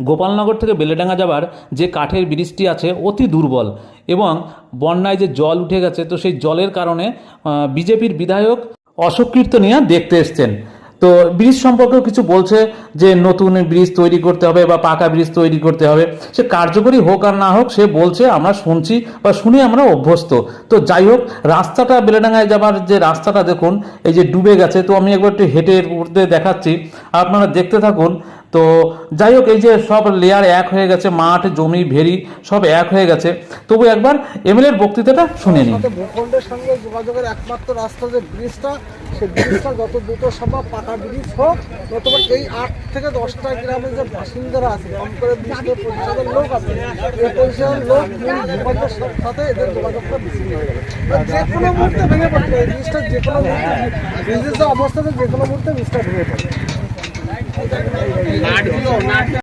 গোপালনগর থেকে বেলেডাঙ্গা যাবার যে কাঠের ব্রিজটি আছে অতি দুর্বল এবং বন্যায় যে জল উঠে গেছে, তো সেই জলের কারণে বিজেপির বিধায়ক অশোক কীর্তনিয়া দেখতে এসছেন। তো ব্রিজ সম্পর্কেও কিছু বলছে যে নতুন ব্রিজ তৈরি করতে হবে বা পাকা ব্রিজ তৈরি করতে হবে, সে কার্যকরী হোক আর না হোক সে বলছে, আমরা শুনছি বা শুনে আমরা অভ্যস্ত। তো যাই হোক, রাস্তাটা বেলেডাঙ্গায় যাবার যে রাস্তাটা দেখুন এই যে ডুবে গেছে, তো আমি একবার একটু হেঁটে উঠতে দেখাচ্ছি, আপনারা দেখতে থাকুন। তো যাই হোক, এই যে সব লেয়ার এক হয়ে গেছে, মাঠ জমি ভেরি সব এক হয়ে গেছে, তবু একবার এমএলএর বক্তৃতাটা শুনে নিন। ভূখণ্ডের সঙ্গে যোগাযোগের একমাত্র রাস্তা যে ব্রিজটা, সেই ব্রিজটা যত দ্রুত সম্ভব পাকা ব্রিজ হোক, নতুবা এই 8 থেকে 10টা গ্রামের যে বাসিন্দারা আছে, কম করে 20-25 লোক আছে, এই 25 লোক ভূখণ্ডের সাথে এদের যোগাযোগটা বিচ্ছিন্ন হয়ে যাবে, যে কোনো মুহূর্তে ভেঙে পড়বে এই ব্রিজটা, যে কোনো মুহূর্তে ব্রিজের যে অবস্থাতে যে কোনো মুহূর্তে ব্রিজটা ভেঙে পড়বে।